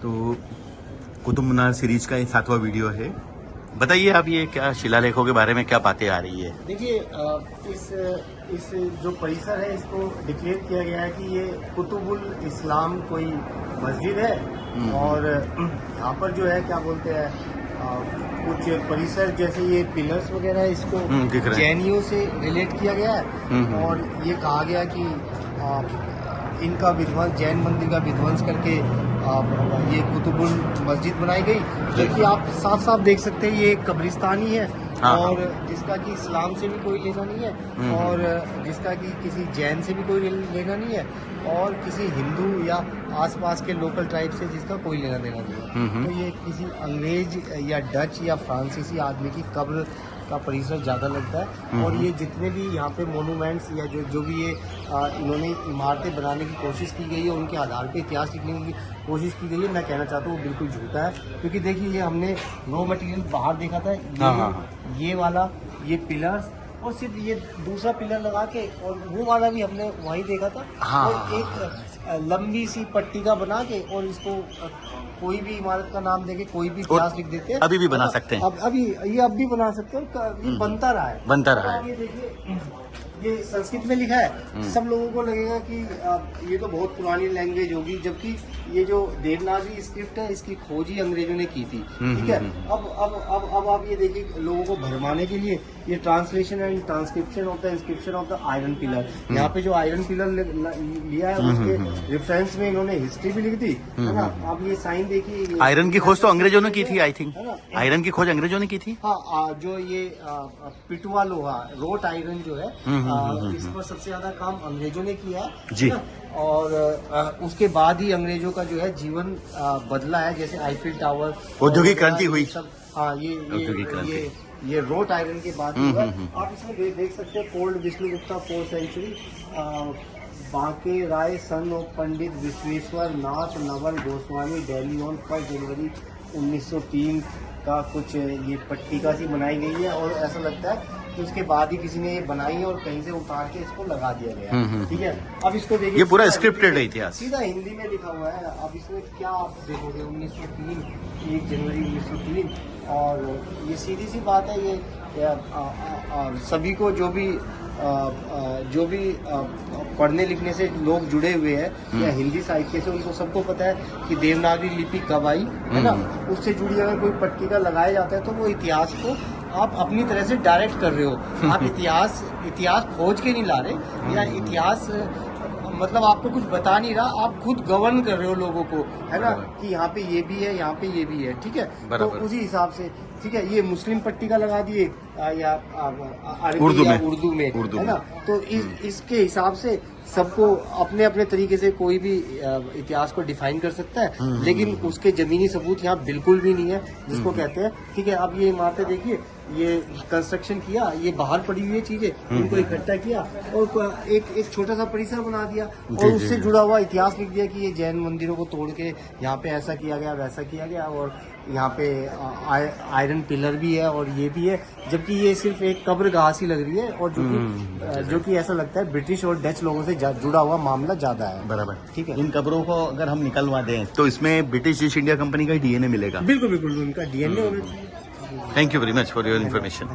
तो कुतुब मीनार सीरीज का ये 7वां वीडियो है। बताइए आप ये क्या शिलालेखों के बारे में क्या बातें आ रही है? देखिए, इस जो परिसर है इसको डिक्लेयर किया गया है कि ये कुतुबुल इस्लाम कोई मस्जिद है। और यहाँ पर जो है क्या बोलते हैं, कुछ परिसर जैसे ये पिलर्स वगैरह है इसको जैनियों से रिलेट किया गया है। और ये कहा गया कि इनका विध्वंस, जैन मंदिर का विध्वंस करके ये कुतुबुल मस्जिद बनाई गई। जबकि आप साफ साफ देख सकते हैं ये एक कब्रिस्तान ही है। हाँ। और जिसका कि इस्लाम से भी कोई लेना नहीं है और जिसका कि किसी जैन से भी कोई लेना नहीं है और किसी हिंदू या आसपास के लोकल ट्राइब से जिसका कोई लेना देना नहीं है। तो ये किसी अंग्रेज या डच या फ्रांसीसी आदमी की कब्र का परिसर ज़्यादा लगता है। और ये जितने भी यहाँ पे मोनूमेंट्स या जो भी ये इन्होंने इमारतें बनाने की कोशिश की गई है उनके आधार पे इतिहास लिखने की कोशिश की गई है, मैं कहना चाहता हूँ वो बिल्कुल झूठा है। क्योंकि देखिए ये हमने रॉ मटेरियल बाहर देखा था, ये वाला ये पिलर्स और सिर्फ ये दूसरा पिलर लगा के, और वो वाला भी हमने वहीं देखा था। और एक लंबी सी पट्टी का बना के और इसको कोई भी इमारत का नाम देके कोई भी इतिहास लिख देते हैं। अभी भी बना सकते हैं, अब भी बना सकते हैं। ये बनता रहा है। ये देखिए, ये संस्कृत में लिखा है। सब लोगों को लगेगा कि ये तो बहुत पुरानी लैंग्वेज होगी, जबकि ये जो देवनागरी स्क्रिप्ट है इसकी खोज ही अंग्रेजों ने की थी। ठीक है। अब आप ये देखिए, लोगों को भरमाने के लिए ये translation and transcription of the inscription of the iron pillar, यहाँ पे जो आयरन पिलर लिया है उसके रेफरेंस में इन्होंने हिस्ट्री भी लिख दी, है ना। आप ये साइन देखिए, आयरन की खोज तो अंग्रेजों ने की थी, आई थिंक आयरन की खोज अंग्रेजों ने की थी। हाँ, जो ये पिटुआ लोहा, रोट आयरन जो है, इस पर सबसे ज्यादा काम अंग्रेजों ने किया है जी। और उसके बाद ही अंग्रेजों का जो है जीवन बदला है। जैसे आईफिल टावर, औद्योगिक क्रांति हुई सब। हाँ, ये रोट आयरन के बाद हुआ। आप इसमें देख सकते हैं, called Vishnugupta 4th century, Banke Rai son of Pandit Vishweshwar Nath Naval Goswami, Delhi on 1 January 1903 का कुछ ये पट्टिका सी बनाई गई है। और ऐसा लगता है कि उसके बाद ही किसी ने ये बनाई है और कहीं से उतार के इसको लगा दिया गया। ठीक है। अब इसको देखिए, ये पूरा स्क्रिप्टेड है इतिहास, सीधा हिंदी में लिखा हुआ है। अब इसमें क्या आप देखोगे, 1903, 1 जनवरी 1903। और ये सीधी सी बात है, ये सभी को जो भी पढ़ने लिखने से लोग जुड़े हुए हैं या हिंदी साहित्य से, उनको सबको पता है कि देवनागरी लिपि कब आई, है ना। उससे जुड़ी अगर कोई पट्टिका लगाया जाता है तो वो इतिहास को आप अपनी तरह से डायरेक्ट कर रहे हो। आप इतिहास खोज के नहीं ला रहे, या इतिहास मतलब आपको कुछ बता नहीं रहा, आप खुद गवर्न कर रहे हो लोगों को, है ना, कि यहाँ पे ये भी है, यहाँ पे ये भी है। ठीक है। तो उसी हिसाब से, ठीक है, ये मुस्लिम पट्टिका लगा दिए या उर्दू में, है ना। तो इसके हिसाब से सबको अपने अपने तरीके से कोई भी इतिहास को डिफाइन कर सकता है, लेकिन उसके जमीनी सबूत यहाँ बिल्कुल भी नहीं है, जिसको कहते हैं। ठीक है। अब ये इमारतें देखिए, ये कंस्ट्रक्शन किया, ये बाहर पड़ी हुई चीजें इनको इकट्ठा किया और एक छोटा सा परिसर बना दिया और उससे जुड़ा हुआ इतिहास लिख दिया कि ये जैन मंदिरों को तोड़ के यहाँ पे ऐसा किया गया, वैसा किया गया। और यहाँ पे आयरन पिलर भी है और ये भी है, जबकि ये सिर्फ एक कब्रगाह सी लग रही है। और जो कि ऐसा लगता है ब्रिटिश और डच लोगों से जुड़ा हुआ मामला ज्यादा है। बराबर। ठीक है। इन कब्रों को अगर हम निकलवा दें तो इसमें ब्रिटिश ईस्ट इंडिया कंपनी का डीएनए मिलेगा। बिल्कुल बिल्कुल, उनका डीएनए होना चाहिए। Thank you very much for your information.